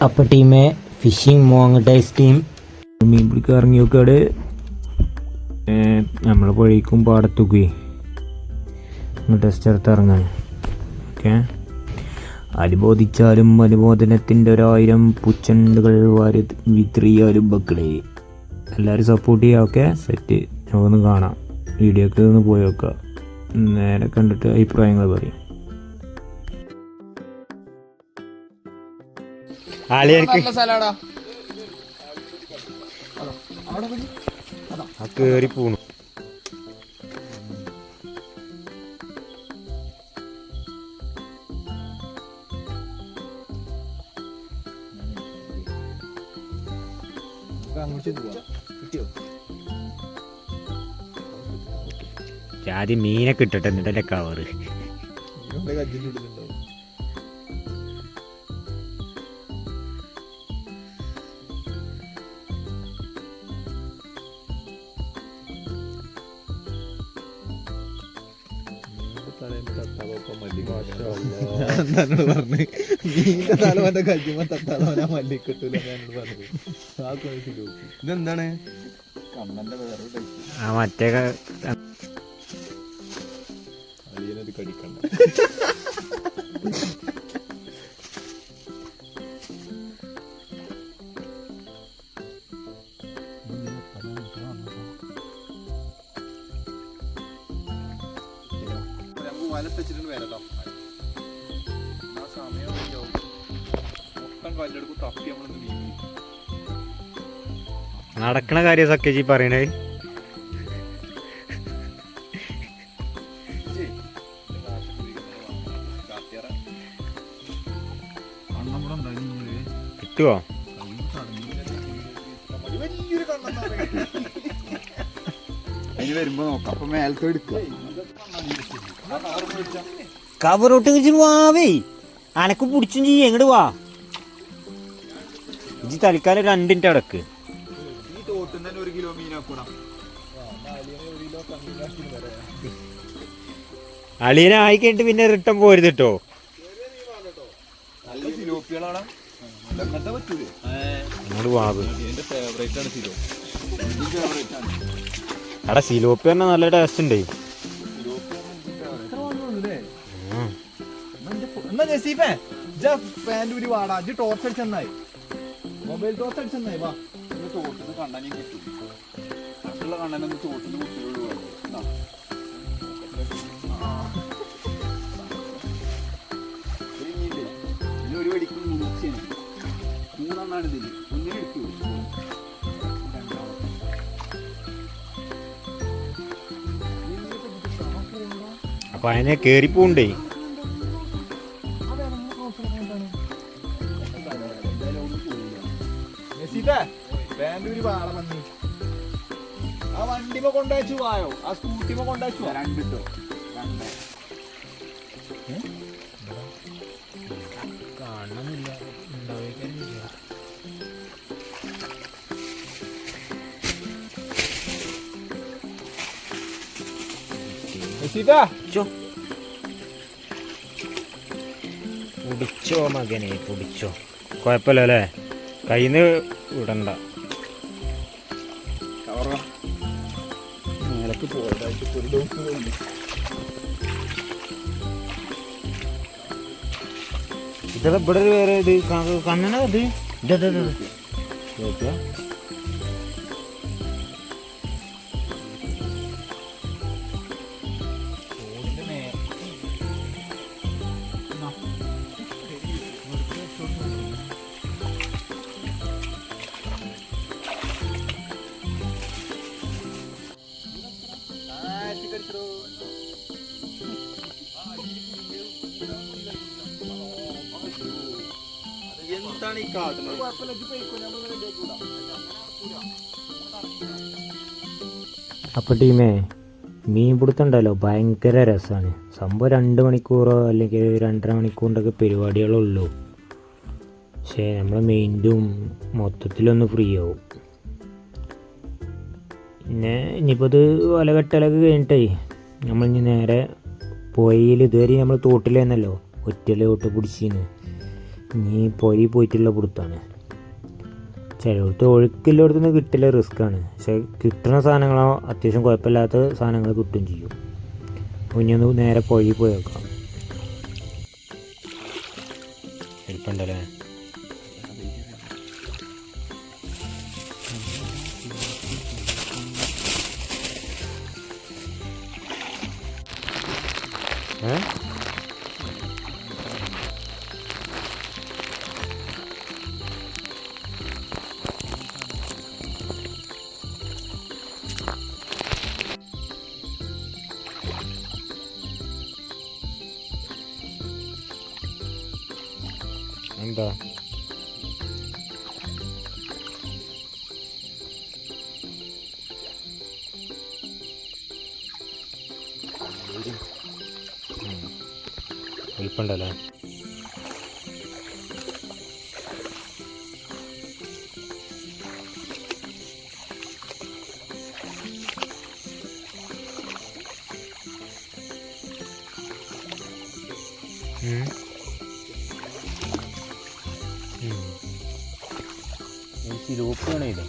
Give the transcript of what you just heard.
അപ്പോൾ ടീമെ fishing മോങ്ങട്ടൈസ് team മീൻ പിടിക്കാൻ ഇറങ്ങി നോക്കാട്. നമ്മൾ പുഴയ്ക്കും പാടത്തുകയെ ടെസ്റ്റ് എടുത്ത് ഇറങ്ങാൻ. ഓക്കെ, അനുബോധിച്ചാലും അനുബോധനത്തിൻ്റെ 1000 പുച്ചണ്ടുകൾ വാരി വിത്രിയാലും മക്കളെ എല്ലാവരും സപ്പോർട്ട് ചെയ്യുക. Okay, set. നമുക്കൊന്ന് കാണാം, വീഡിയോക്ക് ഒന്ന് പോയി നോക്കുക, നേരെ കണ്ടിട്ട് അഭിപ്രായങ്ങൾ പറയും. കേറി പോണു. ആദ്യം മീനെ കിട്ടട്ടെ, എന്നിട്ടല്ലേ കവറ്. ഇതെന്താണ് മറ്റേ കടിക്കണ്ട. വലത്തച്ചിട്ട് വരട്ടോ, സമയം മൊത്തം കല്ലെടുക്കും തപ്പി നമ്മളൊന്ന് നീങ്ങി നടക്കണ കാര്യം സക്കേജി പറയണേ. കിട്ടുവോ? അതിന് വരുമ്പോ നോക്കാം. അപ്പൊ മേലത്തെ എടുക്കുക. കവറോട്ട് വെച്ചിട്ട് വാവേ, അനക്ക് പിടിച്ചും ചെയ്യും. എങ്ങോട്ട് വാ, ഇജി തൽക്കാലം 2 മിനിറ്റ് അടക്ക്. ഈ തോട്ടിൽ തന്നെ 1 കിലോ മീനാക്കണം. അളിയനെ ആയി കഴിഞ്ഞിട്ട് പിന്നെ റിട്ടേൺ പോരുത് കേട്ടോ. നല്ല സിലോപ്പികളാണ്. അങ്ങോട്ട് വാവ്. ഫേവറേറ്റ് ആണ് സിലോ. എടാ സിലോപ്പി പറഞ്ഞാൽ നല്ല ടേസ്റ്റ് ഉണ്ട്. വാടാ ടോർച്ച് അടിച്ചെന്നായി, മൊബൈൽ ടോർച്ച് അടിച്ചെന്നായി. വാ, തോട്ടിന്ന് കണ്ണനും കിട്ടും. മറ്റുള്ള കണ്ണനൊന്ന് തോട്ടിന്ന് കുട്ടികളുള്ളൂ. ഒരു വെടിക്ക് 3 ഇതില്. ഒന്നിനെ എടുത്തു. അപ്പൊ അതിനെ കേറിപ്പോണ്ടേ. ആ വണ്ടിമ കൊണ്ടയച്ചു വായോ, ആ സ്കൂട്ടിമ കൊണ്ടയച്ചു. 2 കിട്ടോ. കാണുന്നില്ല, പിടിച്ചോ മകനെ, പിടിച്ചോ. കുഴപ്പമില്ല അല്ലേ, കയ്യിന്ന് വിടണ്ട. മേലക്ക് പോയതായിട്ട് ഒരു ദിവസം തോന്നി. ഇതെല്ലാം ഇവിടെ വേറെ ഇത് കണ്ണന ഇത് എന്താണ് ഈ കാട്ടുന്നത്? അപ്പോൾ ടീമേ, മീൻ പിടുത്തമുണ്ടല്ലോ ഭയങ്കര രസമാണ് സംഭവം. 2 മണിക്കൂറോ അല്ലെങ്കിൽ 2.5 മണിക്കൂറിൻ്റെയൊക്കെ പരിപാടികളുള്ളൂ. പക്ഷേ നമ്മളെ മെയിൻറ്റും മൊത്തത്തിലൊന്ന് ഫ്രീ ആവും. പിന്നെ ഇനിയിപ്പോൾ ഇത് വല കെട്ടലൊക്കെ കഴിഞ്ഞിട്ടേ നമ്മളിനി നേരെ പുഴയിൽ, ഇതുവരെ നമ്മൾ തോട്ടിലേന്നല്ലോ ഒറ്റയിലോട്ട് പിടിച്ചിന്ന്, നീ പോയി പോയിട്ടുള്ള പുറത്താണ്. ചിലടത്ത് ഒഴുക്കില്ലാടത്തു നിന്ന് കിട്ടില്ല, റിസ്ക്കാണ്. പക്ഷെ കിട്ടുന്ന സാധനങ്ങളോ അത്യാവശ്യം കുഴപ്പമില്ലാത്ത സാധനങ്ങൾ കിട്ടുകയും ചെയ്യും. അപ്പോൾ ഇനി ഒന്ന് നേരെ പോയി നോക്കാം. എളുപ്പമുണ്ടല്ലേ? എന്താ എളുപ്പമുണ്ടല്ലേ? സിലോപ്പിയാണേ ഇത്.